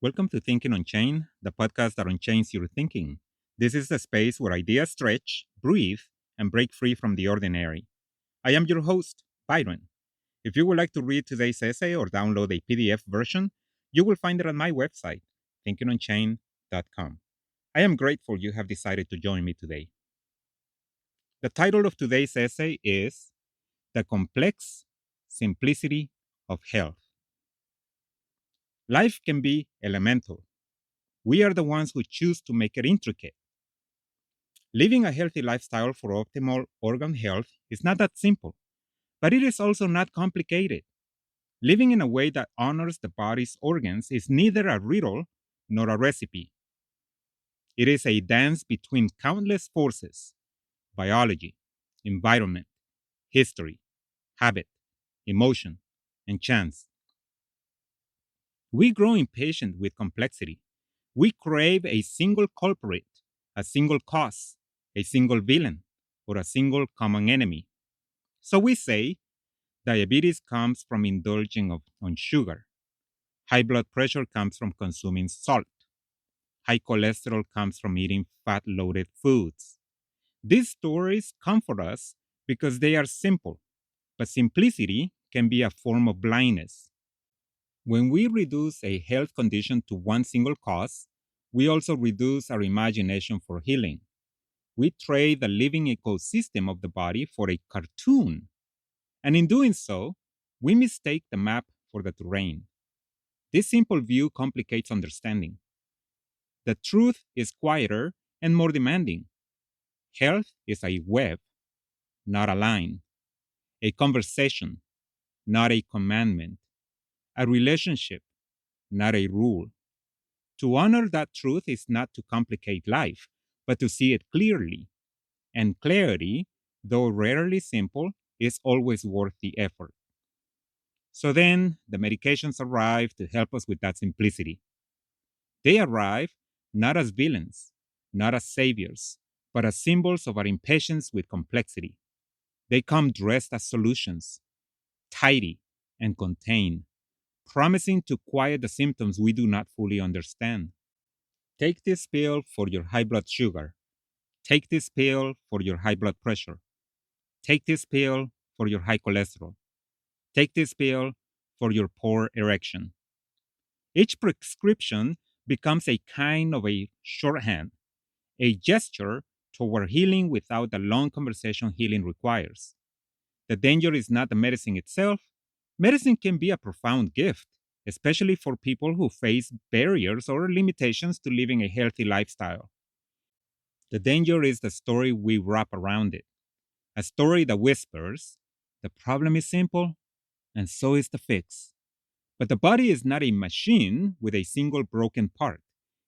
Welcome to Thinking Unchained, the podcast that unchains your thinking. This is the space where ideas stretch, breathe, and break free from the ordinary. I am your host, Byron. If you would like to read today's essay or download a PDF version, you will find it on my website, thinkingunchained.com. I am grateful you have decided to join me today. The title of today's essay is The Complex Simplicity of Health. Life can be elemental. We are the ones who choose to make it intricate. Living a healthy lifestyle for optimal organ health is not that simple, but it is also not complicated. Living in a way that honors the body's organs is neither a riddle nor a recipe. It is a dance between countless forces: biology, environment, history, habit, emotion, and chance. We grow impatient with complexity. We crave a single culprit, a single cause, a single villain, or a single common enemy. So we say diabetes comes from indulging on sugar. High blood pressure comes from consuming salt. High cholesterol comes from eating fat loaded foods. These stories comfort us because they are simple, but simplicity can be a form of blindness. When we reduce a health condition to one single cause, we also reduce our imagination for healing. We trade the living ecosystem of the body for a cartoon, and in doing so, we mistake the map for the terrain. This simple view complicates understanding. The truth is quieter and more demanding. Health is a web, not a line, a conversation, not a commandment, a relationship, not a rule. To honor that truth is not to complicate life, but to see it clearly. And clarity, though rarely simple, is always worth the effort. So then, the medications arrive to help us with that simplicity. They arrive not as villains, not as saviors, but as symbols of our impatience with complexity. They come dressed as solutions, tidy and contained, promising to quiet the symptoms we do not fully understand. Take this pill for your high blood sugar. Take this pill for your high blood pressure. Take this pill for your high cholesterol. Take this pill for your poor erection. Each prescription becomes a kind of a shorthand, a gesture toward healing without the long conversation healing requires. The danger is not the medicine itself. Medicine can be a profound gift, especially for people who face barriers or limitations to living a healthy lifestyle. The danger is the story we wrap around it, a story that whispers, the problem is simple, and so is the fix. But the body is not a machine with a single broken part.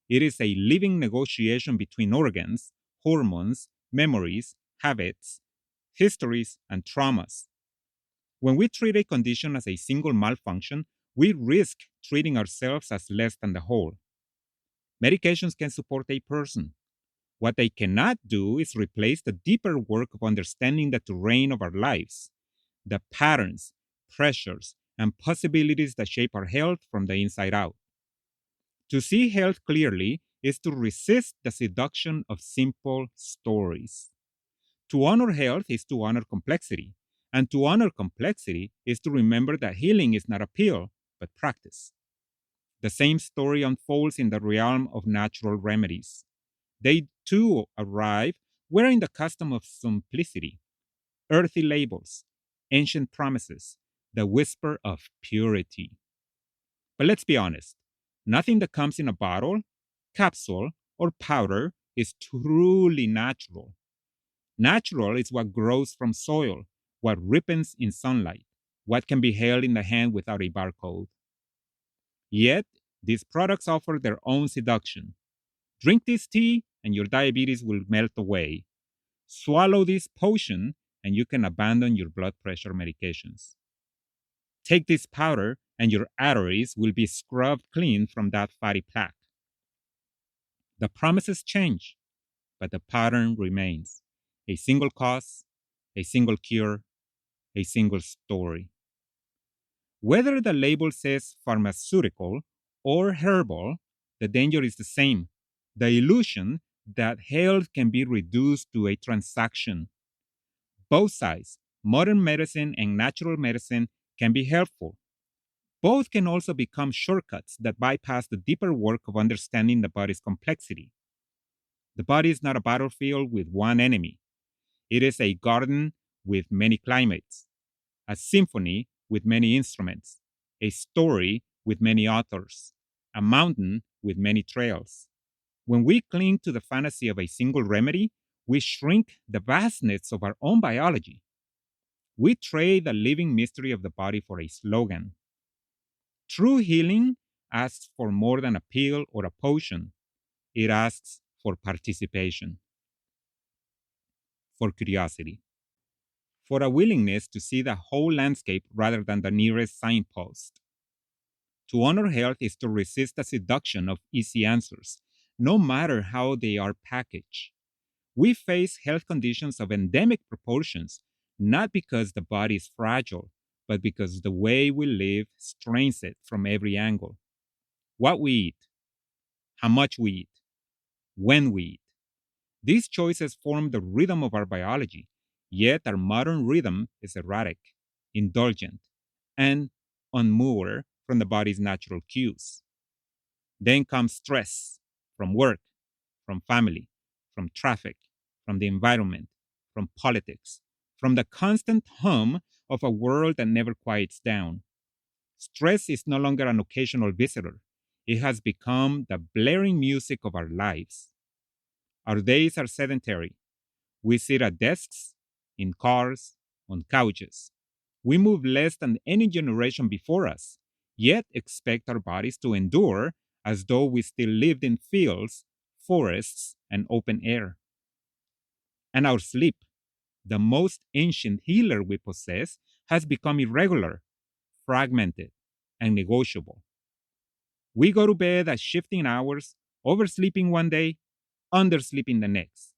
It is a living negotiation between organs, hormones, memories, habits, histories, and traumas. When we treat a condition as a single malfunction, we risk treating ourselves as less than the whole. Medications can support a person. What they cannot do is replace the deeper work of understanding the terrain of our lives, the patterns, pressures, and possibilities that shape our health from the inside out. To see health clearly is to resist the seduction of simple stories. To honor health is to honor complexity. And to honor complexity is to remember that healing is not a pill, but practice. The same story unfolds in the realm of natural remedies. They too arrive wearing the custom of simplicity, earthy labels, ancient promises, the whisper of purity. But let's be honest, nothing that comes in a bottle, capsule, or powder is truly natural. Natural is what grows from soil, what ripens in sunlight, what can be held in the hand without a barcode. Yet, these products offer their own seduction. Drink this tea and your diabetes will melt away. Swallow this potion and you can abandon your blood pressure medications. Take this powder and your arteries will be scrubbed clean from that fatty plaque. The promises change, but the pattern remains. A single cause, a single cure, a single story. Whether the label says pharmaceutical or herbal, the danger is the same: the illusion that health can be reduced to a transaction. Both sides, modern medicine and natural medicine, can be helpful. Both can also become shortcuts that bypass the deeper work of understanding the body's complexity. The body is not a battlefield with one enemy. It is a garden with many climates, a symphony with many instruments, a story with many authors, a mountain with many trails. When we cling to the fantasy of a single remedy, we shrink the vastness of our own biology. We trade the living mystery of the body for a slogan. True healing asks for more than a pill or a potion. It asks for participation, for curiosity, for a willingness to see the whole landscape rather than the nearest signpost. To honor health is to resist the seduction of easy answers, no matter how they are packaged. We face health conditions of endemic proportions, not because the body is fragile, but because the way we live strains it from every angle. What we eat, how much we eat, when we eat. These choices form the rhythm of our biology, yet our modern rhythm is erratic, indulgent, and unmoored from the body's natural cues. Then comes stress from work, from family, from traffic, from the environment, from politics, from the constant hum of a world that never quiets down. Stress is no longer an occasional visitor. It has become the blaring music of our lives. Our days are sedentary. We sit at desks, in cars, on couches. We move less than any generation before us, yet expect our bodies to endure as though we still lived in fields, forests, and open air. And our sleep, the most ancient healer we possess, has become irregular, fragmented, and negotiable. We go to bed at shifting hours, oversleeping one day, undersleeping the next,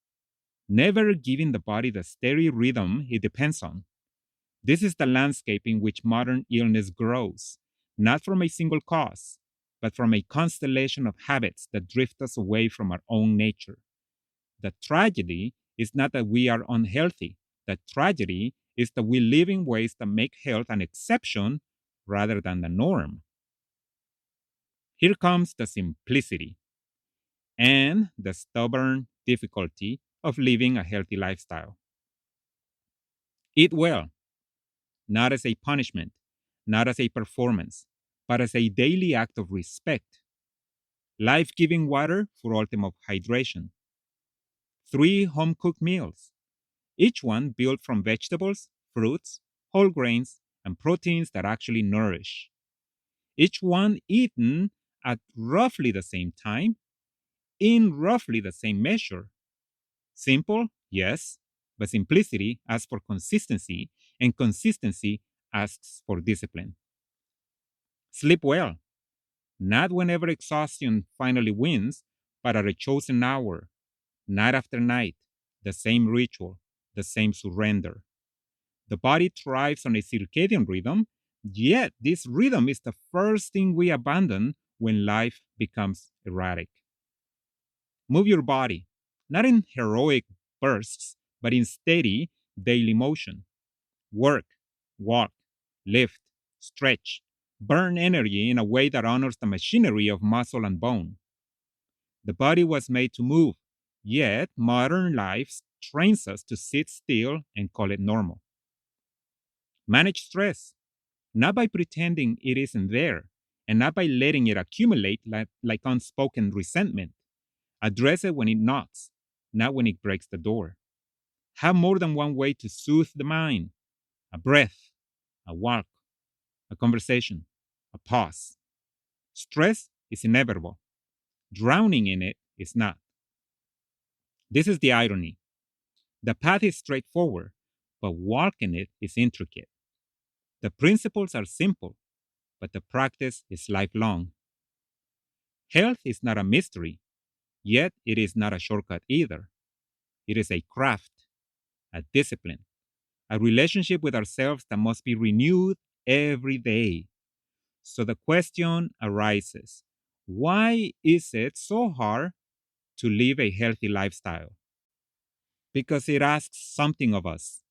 never giving the body the steady rhythm it depends on. This is the landscape in which modern illness grows, not from a single cause, but from a constellation of habits that drift us away from our own nature. The tragedy is not that we are unhealthy. The tragedy is that we live in ways that make health an exception rather than the norm. Here comes the simplicity and the stubborn difficulty of living a healthy lifestyle. Eat well, not as a punishment, not as a performance, but as a daily act of respect. Life giving water for ultimate hydration. 3 home cooked meals, each one built from vegetables, fruits, whole grains, and proteins that actually nourish. Each one eaten at roughly the same time, in roughly the same measure. Simple, yes, but simplicity asks for consistency, and consistency asks for discipline. Sleep well, not whenever exhaustion finally wins, but at a chosen hour, night after night, the same ritual, the same surrender. The body thrives on a circadian rhythm, yet this rhythm is the first thing we abandon when life becomes erratic. Move your body, not in heroic bursts, but in steady daily motion. Work, walk, lift, stretch, burn energy in a way that honors the machinery of muscle and bone. The body was made to move, yet modern life trains us to sit still and call it normal. Manage stress, not by pretending it isn't there, and not by letting it accumulate like unspoken resentment. Address it when it knocks, not when it breaks the door. Have more than one way to soothe the mind: a breath, a walk, a conversation, a pause. Stress is inevitable. Drowning in it is not. This is the irony. The path is straightforward, but walking it is intricate. The principles are simple, but the practice is lifelong. Health is not a mystery, yet it is not a shortcut either. It is a craft, a discipline, a relationship with ourselves that must be renewed every day. So the question arises: Why is it so hard to live a healthy lifestyle? Because it asks something of us.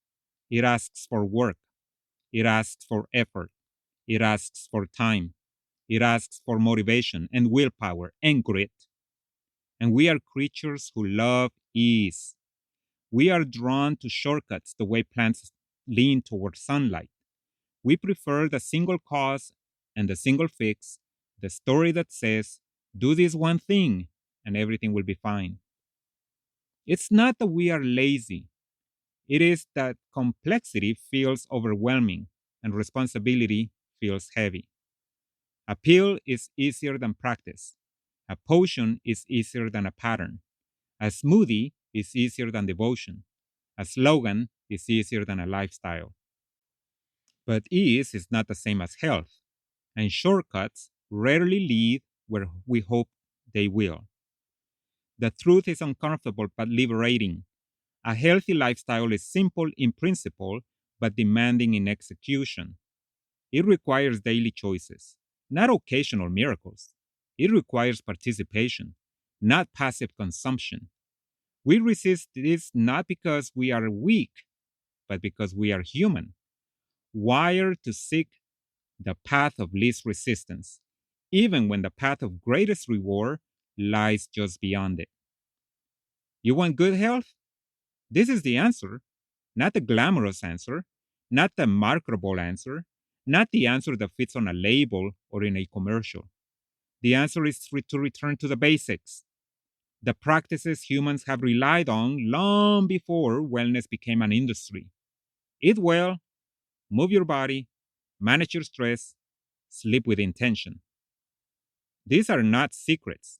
It asks for work. It asks for effort. It asks for time. It asks for motivation and willpower and grit. And we are creatures who love ease. We are drawn to shortcuts the way plants lean toward sunlight. We prefer the single cause and the single fix, the story that says, do this one thing and everything will be fine. It's not that we are lazy, it is that complexity feels overwhelming and responsibility feels heavy. A pill is easier than practice. A potion is easier than a pattern. A smoothie is easier than devotion. A slogan is easier than a lifestyle. But ease is not the same as health, and shortcuts rarely lead where we hope they will. The truth is uncomfortable but liberating. A healthy lifestyle is simple in principle but demanding in execution. It requires daily choices, not occasional miracles. It requires participation, not passive consumption. We resist this not because we are weak, but because we are human, wired to seek the path of least resistance, even when the path of greatest reward lies just beyond it. You want good health? This is the answer, not the glamorous answer, not the marketable answer, not the answer that fits on a label or in a commercial. The answer is to return to the basics, the practices humans have relied on long before wellness became an industry. Eat well, move your body, manage your stress, sleep with intention. These are not secrets.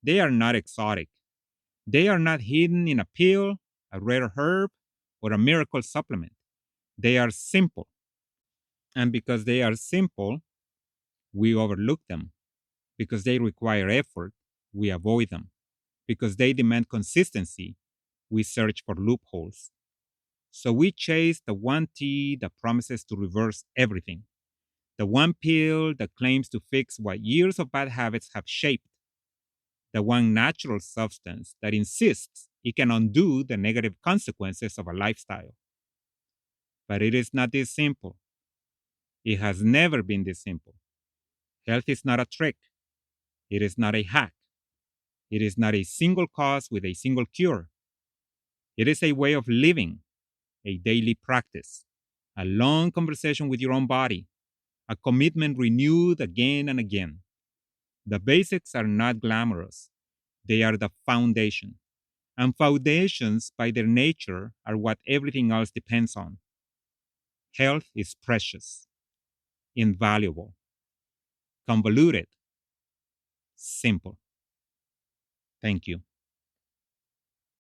They are not exotic. They are not hidden in a pill, a rare herb, or a miracle supplement. They are simple. And because they are simple, we overlook them. Because they require effort, we avoid them. Because they demand consistency, we search for loopholes. So we chase the one tea that promises to reverse everything, the one pill that claims to fix what years of bad habits have shaped, the one natural substance that insists it can undo the negative consequences of a lifestyle. But it is not this simple. It has never been this simple. Health is not a trick. It is not a hack. It is not a single cause with a single cure. It is a way of living, a daily practice, a long conversation with your own body, a commitment renewed again and again. The basics are not glamorous, they are the foundation. And foundations, by their nature, are what everything else depends on. Health is precious, invaluable, convoluted, simple. Thank you.